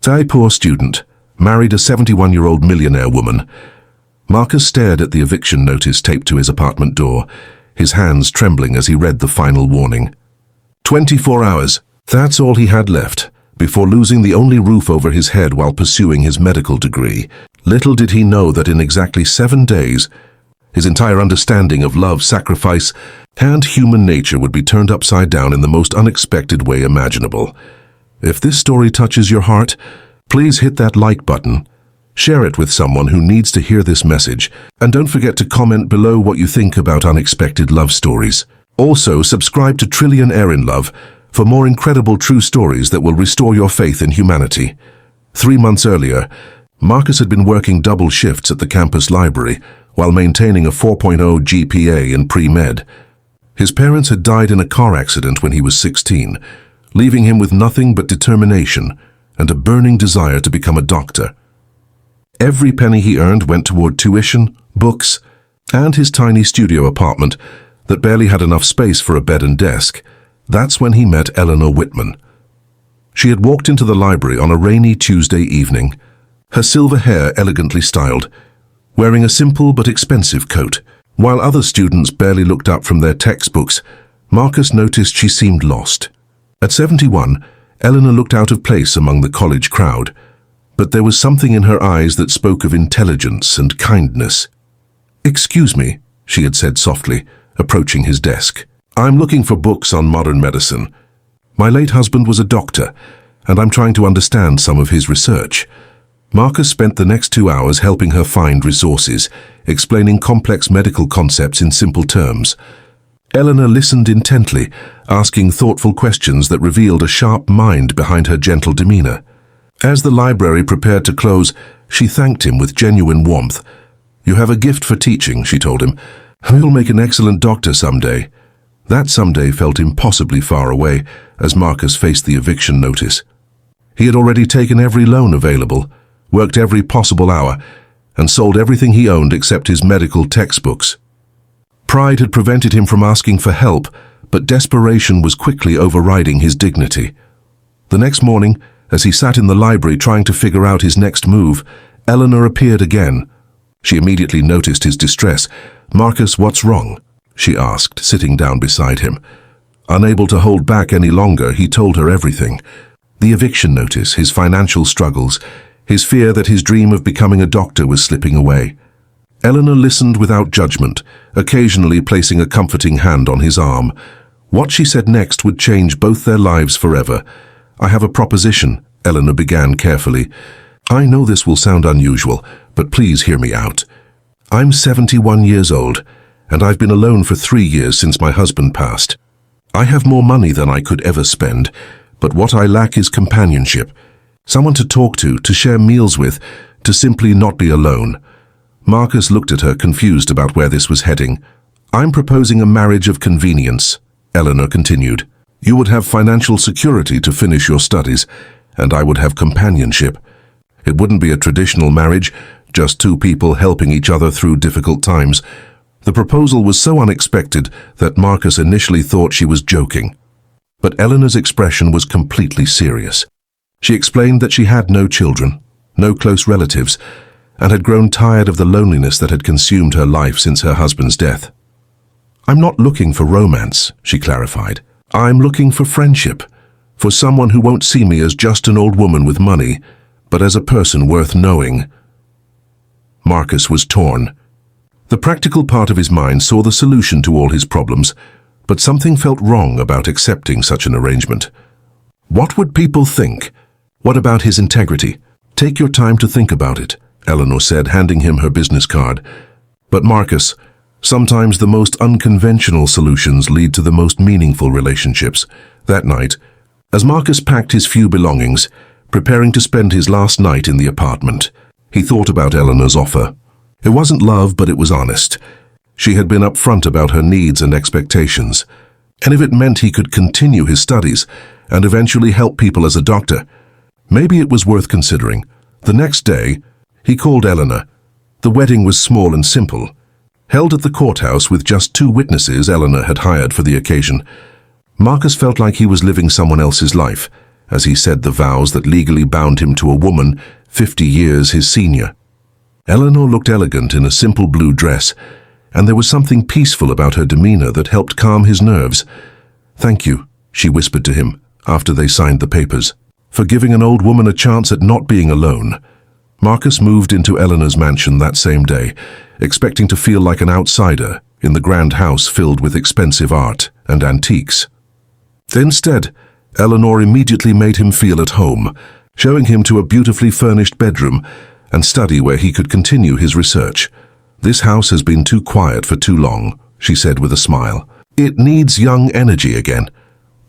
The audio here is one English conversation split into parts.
A poor student, married a 71-year-old millionaire woman. Marcus stared at the eviction notice taped to his apartment door, his hands trembling as he read the final warning. 24 hours. That's all he had left, before losing the only roof over his head while pursuing his medical degree. Little did he know that in exactly 7 days, his entire understanding of love, sacrifice, and human nature would be turned upside down in the most unexpected way imaginable. If this story touches your heart, please hit that like button, share it with someone who needs to hear this message, and don't forget to comment below what you think about unexpected love stories. Also, subscribe to Millionaire in Love for more incredible true stories that will restore your faith in humanity. 3 months earlier, Marcus had been working double shifts at the campus library while maintaining a 4.0 GPA in pre-med. His parents had died in a car accident when he was 16, leaving him with nothing but determination and a burning desire to become a doctor. Every penny he earned went toward tuition, books, and his tiny studio apartment that barely had enough space for a bed and desk. That's when he met Eleanor Whitman. She had walked into the library on a rainy Tuesday evening, her silver hair elegantly styled, wearing a simple but expensive coat. While other students barely looked up from their textbooks, Marcus noticed she seemed lost. At 71, Eleanor looked out of place among the college crowd, but there was something in her eyes that spoke of intelligence and kindness. "Excuse me," she had said softly, approaching his desk. "I'm looking for books on modern medicine. My late husband was a doctor, and I'm trying to understand some of his research." Marcus spent the next 2 hours helping her find resources, explaining complex medical concepts in simple terms. Eleanor listened intently, asking thoughtful questions that revealed a sharp mind behind her gentle demeanor. As the library prepared to close, she thanked him with genuine warmth. "You have a gift for teaching," she told him. "You'll make an excellent doctor someday." That someday felt impossibly far away as Marcus faced the eviction notice. He had already taken every loan available, worked every possible hour, and sold everything he owned except his medical textbooks. Pride had prevented him from asking for help, but desperation was quickly overriding his dignity. The next morning, as he sat in the library trying to figure out his next move, Eleanor appeared again. She immediately noticed his distress. "Marcus, what's wrong?" she asked, sitting down beside him. Unable to hold back any longer, he told her everything. The eviction notice, his financial struggles, his fear that his dream of becoming a doctor was slipping away. Eleanor listened without judgment, occasionally placing a comforting hand on his arm. What she said next would change both their lives forever. "I have a proposition," Eleanor began carefully. "I know this will sound unusual, but please hear me out. I'm 71 years old, and I've been alone for 3 years since my husband passed. I have more money than I could ever spend, but what I lack is companionship. Someone to talk to share meals with, to simply not be alone." Marcus looked at her, confused about where this was heading. "I'm proposing a marriage of convenience," Eleanor continued. "You would have financial security to finish your studies, and I would have companionship. It wouldn't be a traditional marriage, just 2 people helping each other through difficult times." The proposal was so unexpected that Marcus initially thought she was joking. But Eleanor's expression was completely serious. She explained that she had no children, no close relatives, and had grown tired of the loneliness that had consumed her life since her husband's death. "I'm not looking for romance," she clarified. "I'm looking for friendship, for someone who won't see me as just an old woman with money, but as a person worth knowing." Marcus was torn. The practical part of his mind saw the solution to all his problems, but something felt wrong about accepting such an arrangement. What would people think? What about his integrity? "Take your time to think about it," Eleanor said, handing him her business card. "But Marcus, sometimes the most unconventional solutions lead to the most meaningful relationships." That night, as Marcus packed his few belongings, preparing to spend his last night in the apartment, he thought about Eleanor's offer. It wasn't love, but it was honest. She had been upfront about her needs and expectations, and if it meant he could continue his studies and eventually help people as a doctor, maybe it was worth considering. The next day, he called Eleanor. The wedding was small and simple, held at the courthouse with just 2 witnesses Eleanor had hired for the occasion. Marcus felt like he was living someone else's life, as he said the vows that legally bound him to a woman 50 years his senior. Eleanor looked elegant in a simple blue dress, and there was something peaceful about her demeanor that helped calm his nerves. "Thank you," she whispered to him after they signed the papers, "for giving an old woman a chance at not being alone." Marcus moved into Eleanor's mansion that same day, expecting to feel like an outsider in the grand house filled with expensive art and antiques. Instead, Eleanor immediately made him feel at home, showing him to a beautifully furnished bedroom and study where he could continue his research. "This house has been too quiet for too long," she said with a smile. "It needs young energy again."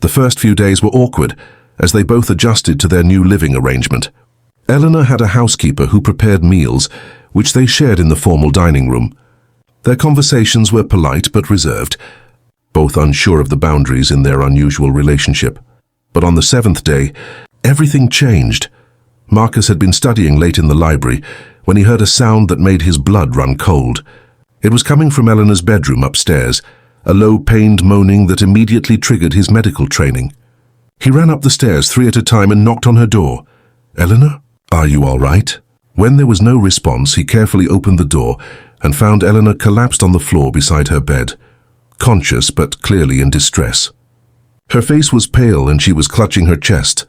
The first few days were awkward, as they both adjusted to their new living arrangement. Eleanor had a housekeeper who prepared meals, which they shared in the formal dining room. Their conversations were polite but reserved, both unsure of the boundaries in their unusual relationship. But on the seventh day, everything changed. Marcus had been studying late in the library when he heard a sound that made his blood run cold. It was coming from Eleanor's bedroom upstairs, a low, pained moaning that immediately triggered his medical training. He ran up the stairs 3 at a time and knocked on her door. "Eleanor, are you all right?" When there was no response, he carefully opened the door and found Eleanor collapsed on the floor beside her bed, conscious but clearly in distress. Her face was pale and she was clutching her chest.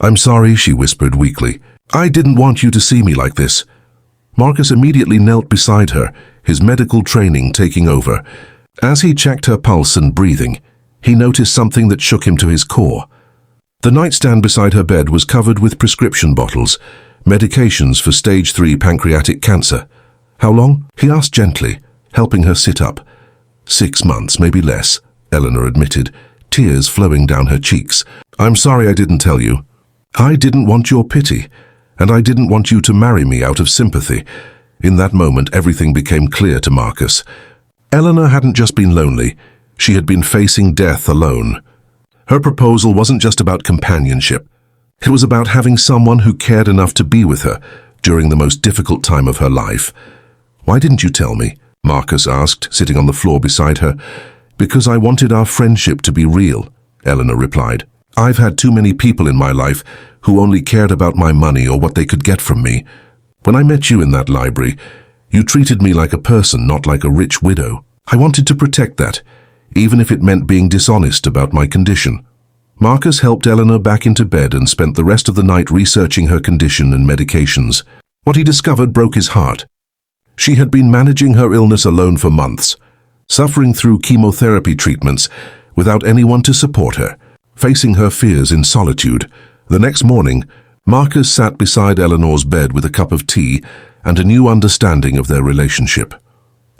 "I'm sorry," she whispered weakly. "I didn't want you to see me like this." Marcus immediately knelt beside her, his medical training taking over. As he checked her pulse and breathing, he noticed something that shook him to his core. The nightstand beside her bed was covered with prescription bottles, medications for stage 3 pancreatic cancer. "How long?" he asked gently, helping her sit up. 6 months, maybe less, Eleanor admitted, tears flowing down her cheeks. "I'm sorry I didn't tell you. I didn't want your pity, and I didn't want you to marry me out of sympathy." In that moment, everything became clear to Marcus. Eleanor hadn't just been lonely, she had been facing death alone. Her proposal wasn't just about companionship. It was about having someone who cared enough to be with her during the most difficult time of her life. "Why didn't you tell me?" Marcus asked, sitting on the floor beside her. "Because I wanted our friendship to be real," Eleanor replied. "I've had too many people in my life who only cared about my money or what they could get from me. When I met you in that library, you treated me like a person, not like a rich widow. I wanted to protect that, even if it meant being dishonest about my condition." Marcus helped Eleanor back into bed and spent the rest of the night researching her condition and medications. What he discovered broke his heart. She had been managing her illness alone for months, suffering through chemotherapy treatments without anyone to support her, facing her fears in solitude. The next morning, Marcus sat beside Eleanor's bed with a cup of tea and a new understanding of their relationship.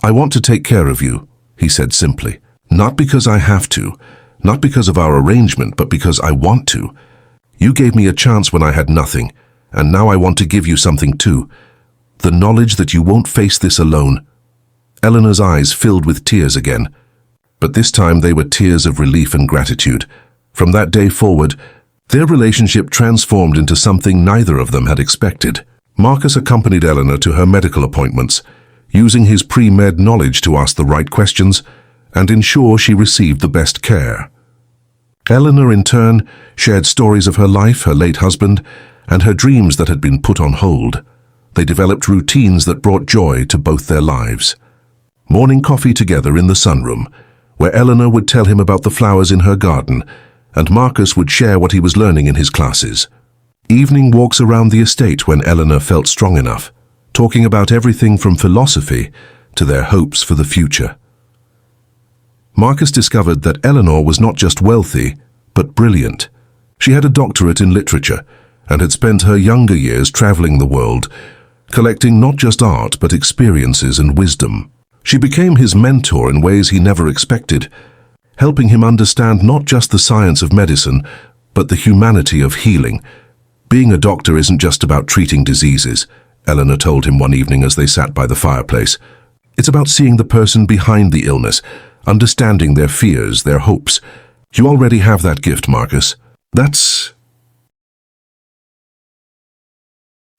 "I want to take care of you," he said simply. "Not because I have to, not because of our arrangement, but because I want to. You gave me a chance when I had nothing, and now I want to give you something too. The knowledge that you won't face this alone." Eleanor's eyes filled with tears again, but this time they were tears of relief and gratitude. From that day forward, their relationship transformed into something neither of them had expected. Marcus accompanied Eleanor to her medical appointments, using his pre-med knowledge to ask the right questions and ensure she received the best care. Eleanor, in turn, shared stories of her life, her late husband, and her dreams that had been put on hold. They developed routines that brought joy to both their lives. Morning coffee together in the sunroom, where Eleanor would tell him about the flowers in her garden, and Marcus would share what he was learning in his classes. Evening walks around the estate when Eleanor felt strong enough, talking about everything from philosophy to their hopes for the future. Marcus discovered that Eleanor was not just wealthy, but brilliant. She had a doctorate in literature and had spent her younger years traveling the world, collecting not just art but experiences and wisdom. She became his mentor in ways he never expected, helping him understand not just the science of medicine, but the humanity of healing. "Being a doctor isn't just about treating diseases," Eleanor told him one evening as they sat by the fireplace. "It's about seeing the person behind the illness, understanding their fears, their hopes. You already have that gift, Marcus. That's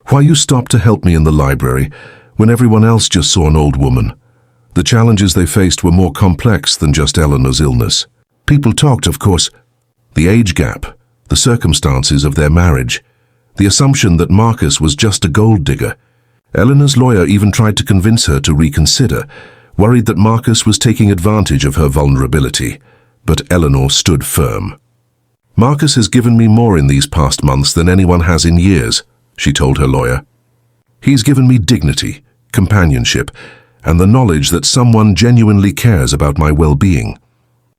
why you stopped to help me in the library when everyone else just saw an old woman." The challenges they faced were more complex than just Eleanor's illness. People talked, of course. The age gap, the circumstances of their marriage, the assumption that Marcus was just a gold digger. Eleanor's lawyer even tried to convince her to reconsider, worried that Marcus was taking advantage of her vulnerability. But Eleanor stood firm. "Marcus has given me more in these past months than anyone has in years," she told her lawyer. "He's given me dignity, companionship, and the knowledge that someone genuinely cares about my well-being.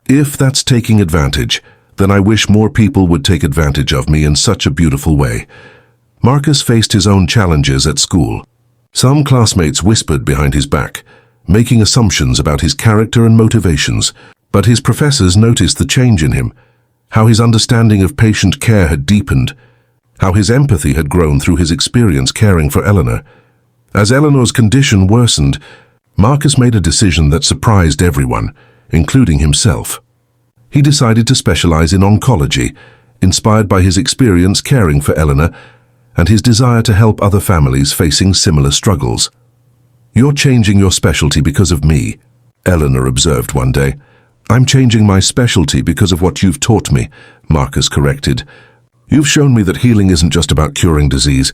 If that's taking advantage, then I wish more people would take advantage of me in such a beautiful way." Marcus faced his own challenges at school. Some classmates whispered behind his back, making assumptions about his character and motivations, but his professors noticed the change in him, how his understanding of patient care had deepened, how his empathy had grown through his experience caring for Eleanor. As Eleanor's condition worsened, Marcus made a decision that surprised everyone, including himself. He decided to specialize in oncology, inspired by his experience caring for Eleanor and his desire to help other families facing similar struggles. "You're changing your specialty because of me," Eleanor observed one day. "I'm changing my specialty because of what you've taught me," Marcus corrected. "You've shown me that healing isn't just about curing disease.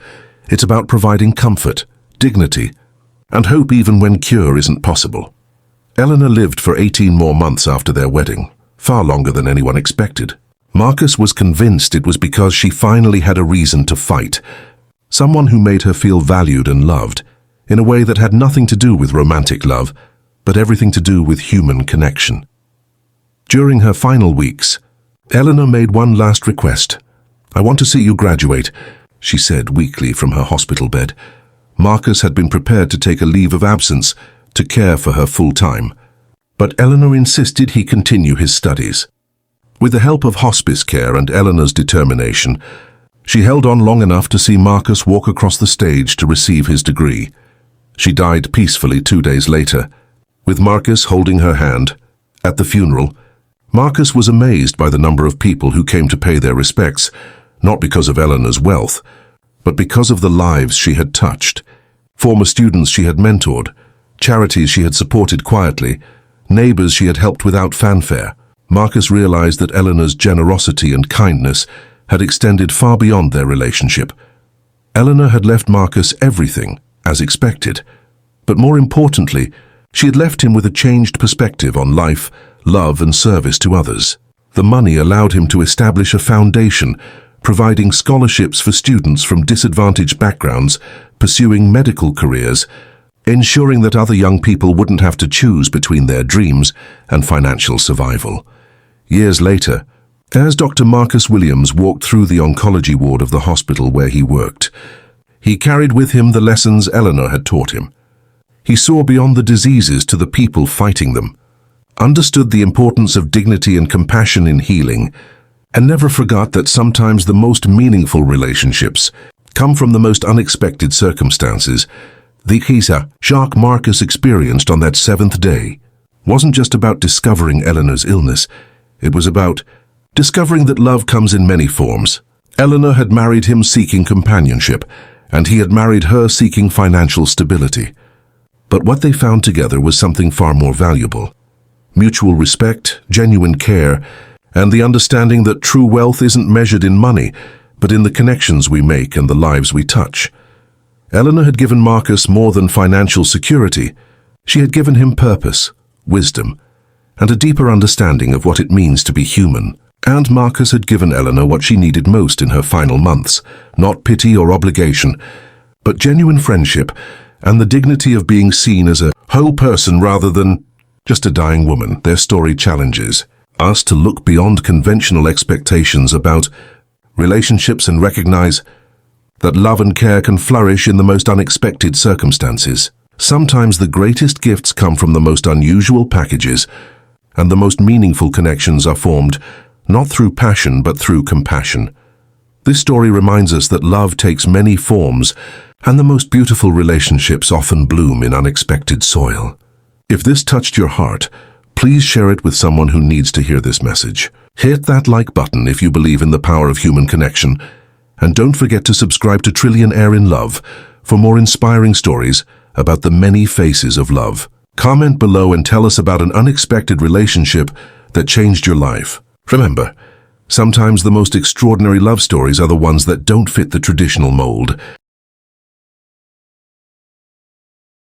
It's about providing comfort, dignity, and hope even when cure isn't possible." Eleanor lived for 18 more months after their wedding, far longer than anyone expected. Marcus was convinced it was because she finally had a reason to fight, someone who made her feel valued and loved, in a way that had nothing to do with romantic love, but everything to do with human connection. During her final weeks, Eleanor made one last request. "I want to see you graduate," she said weakly from her hospital bed. Marcus had been prepared to take a leave of absence to care for her full-time, but Eleanor insisted he continue his studies. With the help of hospice care and Eleanor's determination, she held on long enough to see Marcus walk across the stage to receive his degree. She died peacefully 2 days later, with Marcus holding her hand. At the funeral, Marcus was amazed by the number of people who came to pay their respects, not because of Eleanor's wealth, but because of the lives she had touched. Former students she had mentored, charities she had supported quietly, neighbors she had helped without fanfare. Marcus realized that Eleanor's generosity and kindness had extended far beyond their relationship. Eleanor had left Marcus everything, as expected, but more importantly, she had left him with a changed perspective on life, love, and service to others. The money allowed him to establish a foundation, providing scholarships for students from disadvantaged backgrounds, pursuing medical careers, ensuring that other young people wouldn't have to choose between their dreams and financial survival. Years later, as Dr. Marcus Williams walked through the oncology ward of the hospital where he worked, he carried with him the lessons Eleanor had taught him. He saw beyond the diseases to the people fighting them, understood the importance of dignity and compassion in healing, and never forgot that sometimes the most meaningful relationships come from the most unexpected circumstances. The shock Marcus experienced on that 7th day wasn't just about discovering Eleanor's illness. It was about discovering that love comes in many forms. Eleanor had married him seeking companionship, and he had married her seeking financial stability. But what they found together was something far more valuable: mutual respect, genuine care, and the understanding that true wealth isn't measured in money, but in the connections we make and the lives we touch. Eleanor had given Marcus more than financial security. She had given him purpose, wisdom, and a deeper understanding of what it means to be human. And Marcus had given Eleanor what she needed most in her final months, not pity or obligation, but genuine friendship and the dignity of being seen as a whole person rather than just a dying woman. Their story challenges us to look beyond conventional expectations about relationships and recognize that love and care can flourish in the most unexpected circumstances. Sometimes the greatest gifts come from the most unusual packages, and the most meaningful connections are formed not through passion but through compassion. This story reminds us that love takes many forms, and the most beautiful relationships often bloom in unexpected soil. If this touched your heart, please share it with someone who needs to hear this message. Hit that like button if you believe in the power of human connection, and don't forget to subscribe to Millionaire in Love for more inspiring stories about the many faces of love. Comment below and tell us about an unexpected relationship that changed your life. Remember, Sometimes the most extraordinary love stories are the ones that don't fit the traditional mold.